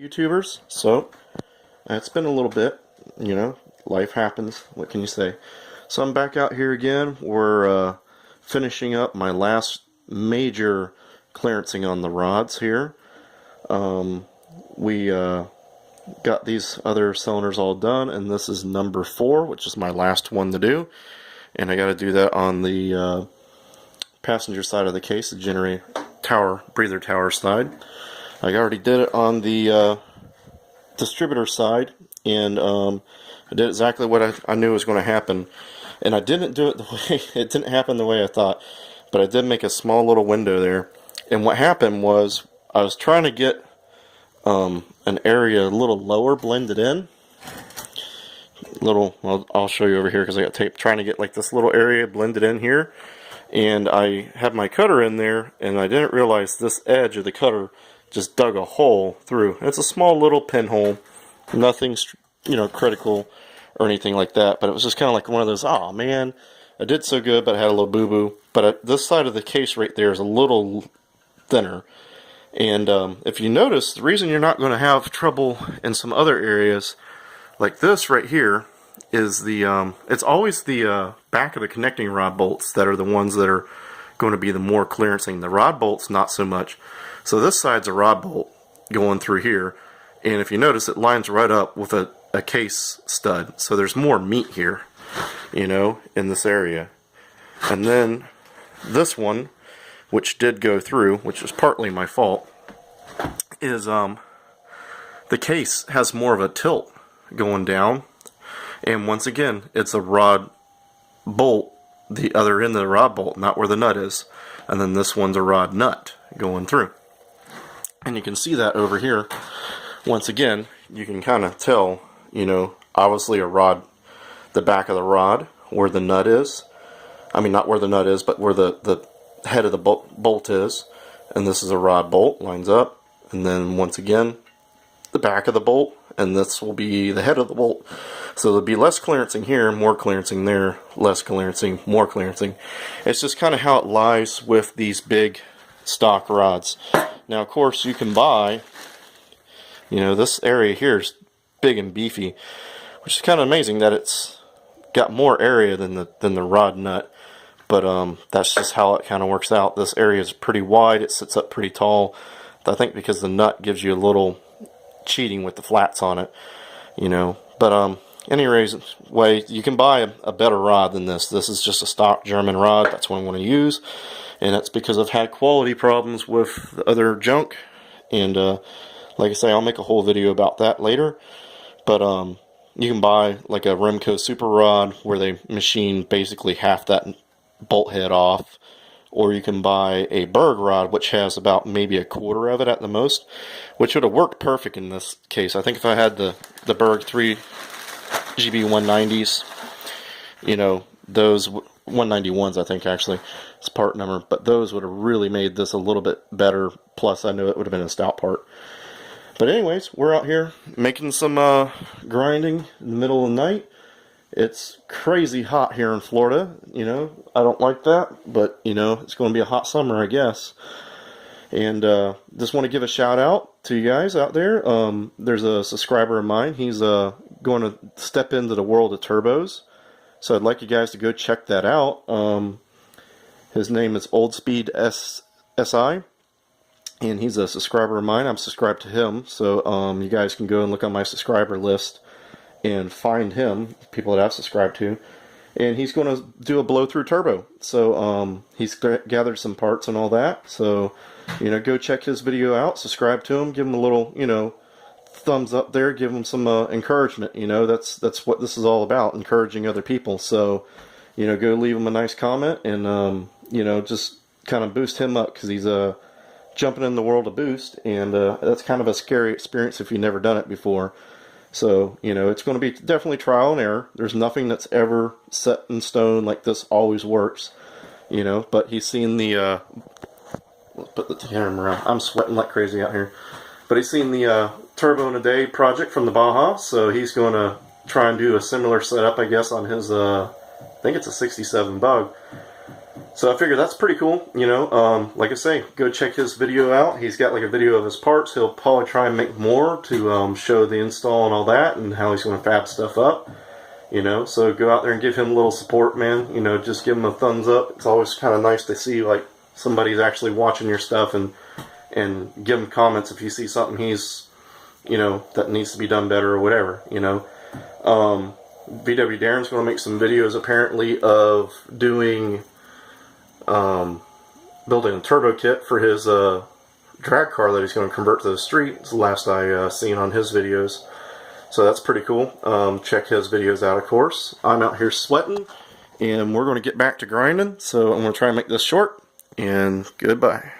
YouTubers. So it's been a little bit, life happens. What can you say? So I'm back out here again. We're finishing up my last major clearancing on the rods here. We got these other cylinders all done, and this is number 4, which is my last one to do. And I got to do that on the passenger side of the case, the generator tower, breather tower side. I already did it on the distributor side, and I did exactly what I knew was going to happen. And I didn't do it the way it didn't happen the way I thought, but I did make a small little window there. And what happened was I was trying to get an area a little lower blended in. Well, I'll show you over here because I got tape. Trying to get like this little area blended in here, and I had my cutter in there, and I didn't realize this edge of the cutter just dug a hole through. It's a small little pinhole, nothing, critical or anything like that. But it was just kind of like one of those, oh man, I did so good, but I had a little boo-boo. But this side of the case right there is a little thinner. And if you notice, the reason you're not going to have trouble in some other areas like this right here is it's always the back of the connecting rod bolts that are the ones that are going to be the more clearancing. The rod bolts, not so much. So this side's a rod bolt going through here, and if you notice, it lines right up with a case stud. So there's more meat here, in this area. And then this one, which did go through, which was partly my fault, is the case has more of a tilt going down, and once again, it's a rod bolt, the other end of the rod bolt, not where the nut is, and then this one's a rod nut going through. And you can see that over here. Once again, you can kind of tell, obviously a rod, the back of the rod, where the nut is. I mean, not where the nut is, but where the head of the bolt is. And this is a rod bolt, lines up. And then once again, the back of the bolt, and this will be the head of the bolt. So there'll be less clearancing here, more clearancing there, less clearancing, more clearancing. It's just kind of how it lies with these big stock rods. Now, of course, you can buy, this area here is big and beefy, which is kind of amazing that it's got more area than the rod nut. But that's just how it kind of works out. This area is pretty wide. It sits up pretty tall. I think because the nut gives you a little cheating with the flats on it, But anyways, you can buy a better rod than this. This is just a stock German rod. That's what I want to use. And that's because I've had quality problems with the other junk. And like I say, I'll make a whole video about that later. But you can buy like a Remco Super Rod where they machine basically half that bolt head off. Or you can buy a Berg rod, which has about maybe a quarter of it at the most, which would have worked perfect in this case. I think if I had the Berg 3 GB190s, those 191s, I think actually, it's part number, but those would have really made this a little bit better. Plus, I knew it would have been a stout part. But anyways, we're out here making some grinding in the middle of the night. It's crazy hot here in Florida, I don't like that, but, it's going to be a hot summer, I guess. And just want to give a shout out to you guys out there. There's a subscriber of mine. He's going to step into the world of turbos. So I'd like you guys to go check that out. His name is Oldspeed SI. And he's a subscriber of mine. I'm subscribed to him. So you guys can go and look on my subscriber list and find him, people that I've subscribed to. And he's going to do a blow-through turbo. So he's gathered some parts and all that. So, go check his video out. Subscribe to him. Give him a little, thumbs up there. Give him some encouragement. That's what this is all about, encouraging other people. So, go leave him a nice comment and, just kind of boost him up because he's jumping in the world of boost. And that's kind of a scary experience if you've never done it before. So, it's going to be definitely trial and error. There's nothing that's ever set in stone like this always works, but he's seen the, let's put the camera around. I'm sweating like crazy out here. But he's seen the Turbo in a Day project from the Baja, so he's going to try and do a similar setup, I guess, on his, I think it's a 67 Bug. So I figure that's pretty cool, you know. Like I say, go check his video out. He's got like a video of his parts. He'll probably try and make more to show the install and all that, and how he's going to fab stuff up, you know. So go out there and give him a little support, man. You know, just give him a thumbs up. It's always kind of nice to see like somebody's actually watching your stuff, and give him comments if you see something he's, you know, that needs to be done better or whatever, you know. VW Darren's going to make some videos apparently of doing building a turbo kit for his drag car that he's going to convert to the street. It's the last I seen on his videos. So that's pretty cool. Check his videos out, of course. I'm out here sweating, and we're going to get back to grinding. So I'm going to try and make this short, and goodbye.